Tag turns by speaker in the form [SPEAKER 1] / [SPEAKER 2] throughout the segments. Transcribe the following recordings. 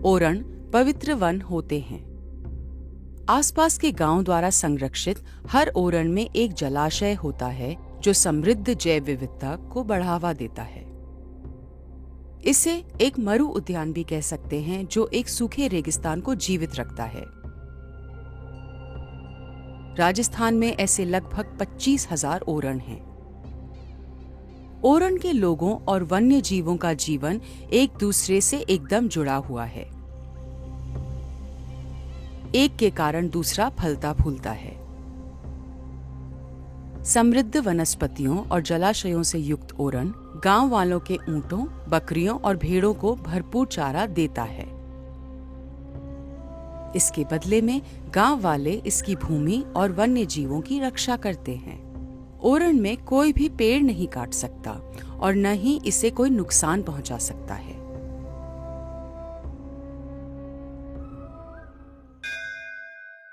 [SPEAKER 1] ओरण पवित्र वन होते हैं। आसपास के गांव द्वारा संरक्षित हर ओरण में एक जलाशय होता है जो समृद्ध जैव विविधता को बढ़ावा देता है। इसे एक मरु उद्यान भी कह सकते हैं जो एक सूखे रेगिस्तान को जीवित रखता है। राजस्थान में ऐसे लगभग 25,000 ओरण हैं। ओरण के लोगों और वन्य जीवों का जीवन एक दूसरे से एकदम जुड़ा हुआ है। एक के कारण दूसरा फलता फूलता है। समृद्ध वनस्पतियों और जलाशयों से युक्त ओरण गांव वालों के ऊंटों, बकरियों और भेड़ों को भरपूर चारा देता है। इसके बदले में गांव वाले इसकी भूमि और वन्य जीवों की रक्षा करते हैं। ओरण में कोई भी पेड़ नहीं काट सकता और न ही इसे कोई नुकसान पहुंचा सकता है।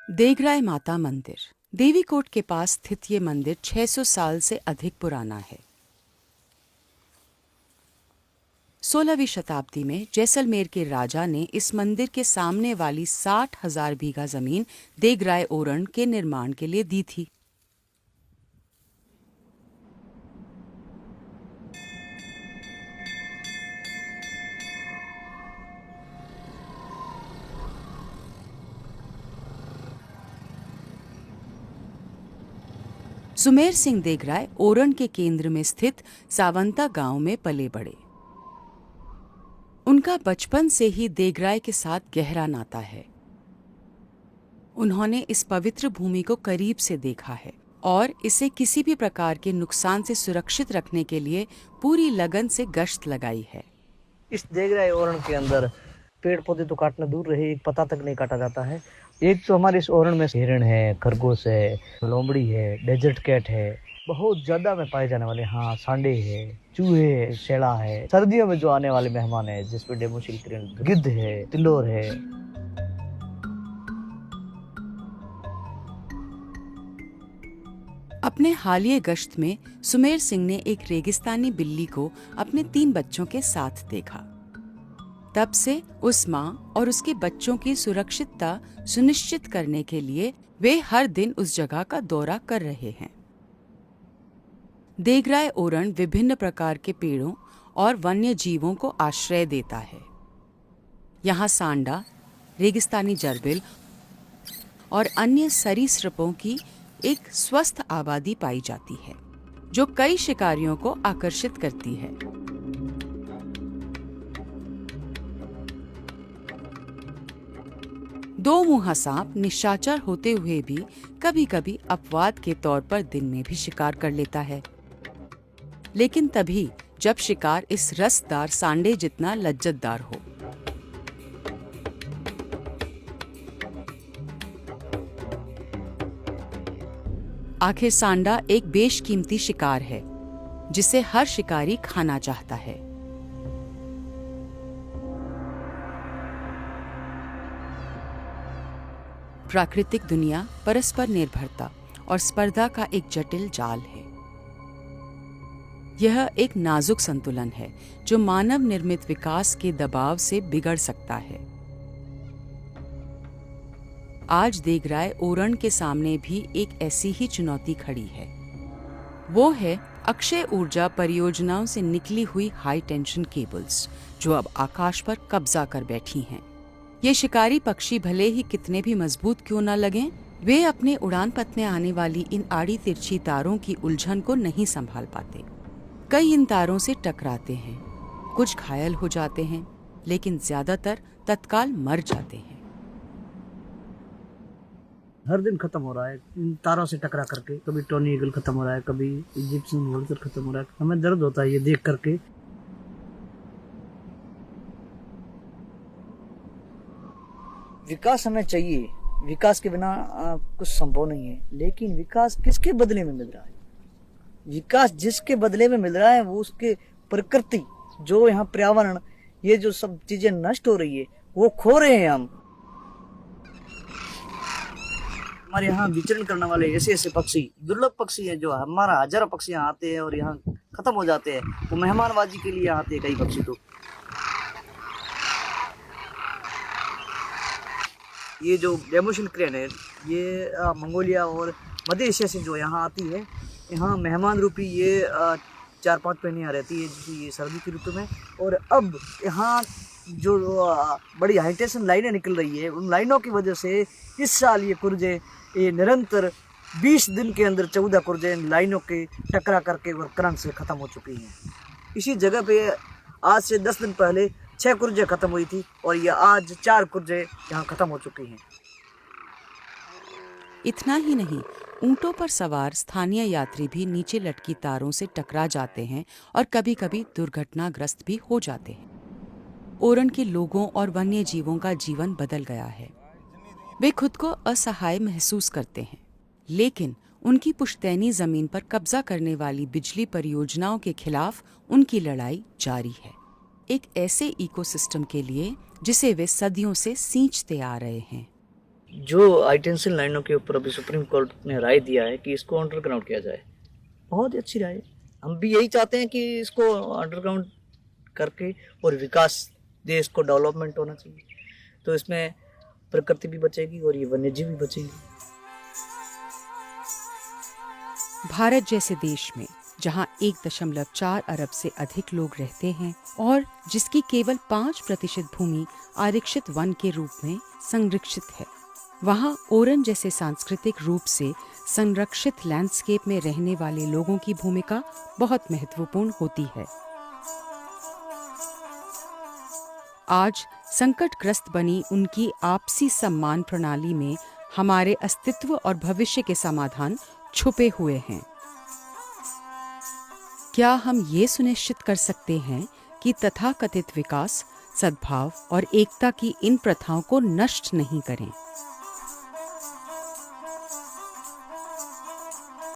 [SPEAKER 1] देगराय माता मंदिर। देवीकोट के पास स्थित ये मंदिर 600 साल से अधिक पुराना है। 16वीं शताब्दी में जैसलमेर के राजा ने इस मंदिर के सामने वाली 60,000 बीघा जमीन देगराय ओरण के निर्माण के लिए दी थी। सुमेर सिंह देगराय ओरण के केंद्र में स्थित सावंता गांव में पले बढ़े। उनका बचपन से ही देगराय के साथ गहरा नाता है। उन्होंने इस पवित्र भूमि को करीब से देखा है और इसे किसी भी प्रकार के नुकसान से सुरक्षित रखने के लिए पूरी लगन से गश्त लगाई है।
[SPEAKER 2] इस देगराय ओरण के अंदर पेड़ पौधे तो काटना दूर रहे, एक पत्ता तक नहीं काटा जाता है। एक तो हमारे इस ओरण में हिरण है, खरगोश है, लोमड़ी है, डेजर्ट कैट है, बहुत ज्यादा में पाए जाने वाले, हाँ, सांडे है, चूहे है, शेड़ा है। सर्दियों में जो आने वाले मेहमान है जिसमें डेमोसिल गिद्ध है, तिलोर है।
[SPEAKER 1] अपने हालिया गश्त में सुमेर सिंह ने एक रेगिस्तानी बिल्ली को अपने 3 बच्चों के साथ देखा। तब से उस माँ और उसके बच्चों की सुरक्षितता सुनिश्चित करने के लिए वे हर दिन उस जगह का दौरा कर रहे हैं। देगराय ओरण विभिन्न प्रकार के पेड़ों और वन्य जीवों को आश्रय देता है। यहाँ सांडा, रेगिस्तानी जरबिल और अन्य सरीसृपों की एक स्वस्थ आबादी पाई जाती है जो कई शिकारियों को आकर्षित करती है। दो मुंहा सांप निशाचर होते हुए भी कभी कभी अपवाद के तौर पर दिन में भी शिकार कर लेता है, लेकिन तभी जब शिकार इस रसदार सांडे जितना लज्जतदार हो। आखिर सांडा एक बेशकीमती शिकार है जिसे हर शिकारी खाना चाहता है। प्राकृतिक दुनिया परस्पर निर्भरता और स्पर्धा का एक जटिल जाल है। यह एक नाजुक संतुलन है जो मानव निर्मित विकास के दबाव से बिगड़ सकता है। आज देगराय ओरण के सामने भी एक ऐसी ही चुनौती खड़ी है। वो है अक्षय ऊर्जा परियोजनाओं से निकली हुई हाई टेंशन केबल्स जो अब आकाश पर कब्जा कर बैठी हैं। ये शिकारी पक्षी भले ही कितने भी मजबूत क्यों न लगें, वे अपने उड़ान पथ में आने वाली इन आड़ी तिरछी तारों की उलझन को नहीं संभाल पाते। कई इन तारों से टकराते हैं, कुछ घायल हो जाते हैं, लेकिन ज्यादातर तत्काल मर जाते हैं।
[SPEAKER 2] हर दिन खत्म हो रहा है इन तारों से टकरा करके। कभी टॉनी ईगल खत्म हो रहा है, कभी इजिप्शियन वुल्चर खत्म हो रहा है। हमें दर्द होता है ये देख करके। विकास हमें चाहिए, विकास के बिना कुछ संभव नहीं है, लेकिन विकास किसके बदले में मिल रहा है? विकास जिसके बदले में मिल रहा है वो उसके प्रकृति, जो यहाँ पर्यावरण, ये जो सब चीजें नष्ट हो रही है वो खो रहे हैं हम। हमारे यहाँ विचरण करने वाले ऐसे ऐसे पक्षी, दुर्लभ पक्षी हैं जो हमारा हजारों पक्षी यहाँ आते हैं और यहाँ खत्म हो जाते हैं। वो मेहमानबाजी के लिए आते हैं कई पक्षी। तो ये जो डेमोशन क्रेन है ये मंगोलिया और मध्य एशिया से जो यहाँ आती है, यहाँ मेहमान रूपी ये 4-5 महीने यहाँ रहती है, जैसे ये सर्दी की ऋतु में। और अब यहाँ जो बड़ी हाई टेंशन लाइनें निकल रही है, उन लाइनों की वजह से इस साल ये कुर्जे ये निरंतर 20 दिन के अंदर 14 कुर्जे इन लाइनों के टकरा करके और करंट से ख़त्म हो चुकी हैं। इसी जगह पे आज से 10 दिन पहले 6 कुर्जे ख़त्म हुई थी और ये आज 4 कुर्जे यहाँ ख़त्म हो चुकी हैं।
[SPEAKER 1] इतना ही नहीं, ऊंटों पर सवार स्थानीय यात्री भी नीचे लटकी तारों से टकरा जाते हैं और कभी-कभी दुर्घटनाग्रस्त भी हो जाते हैं। ओरण के लोगों और वन्य जीवों का जीवन बदल गया है। वे खुद को असहाय महसूस करते हैं, लेकिन उनकी पुश्तैनी जमीन पर कब्जा करने वाली बिजली परियोजनाओं के खिलाफ उनकी लड़ाई जारी है, एक ऐसे इकोसिस्टम के लिए जिसे वे सदियों से सींचते आ रहे हैं।
[SPEAKER 2] जो हाई टेंशन लाइनों के ऊपर अभी सुप्रीम कोर्ट ने राय दिया है कि इसको अंडरग्राउंड किया जाए, बहुत ही अच्छी राय है। हम भी यही चाहते हैं कि इसको अंडरग्राउंड करके और विकास, देश को डेवलपमेंट होना चाहिए, तो इसमें प्रकृति भी बचेगी और ये वन्यजीव भी बचेगी।
[SPEAKER 1] भारत जैसे देश में जहां 1.4 अरब से अधिक लोग रहते हैं और जिसकी केवल 5% भूमि आरक्षित वन के रूप में संरक्षित है, वहां ओरण जैसे सांस्कृतिक रूप से संरक्षित लैंडस्केप में रहने वाले लोगों की भूमिका बहुत महत्वपूर्ण होती है। आज संकटग्रस्त बनी उनकी आपसी सम्मान प्रणाली में हमारे अस्तित्व और भविष्य के समाधान छुपे हुए हैं। क्या हम ये सुनिश्चित कर सकते हैं कि तथाकथित विकास, सद्भाव और एकता की इन प्रथाओं को नष्ट नहीं करें?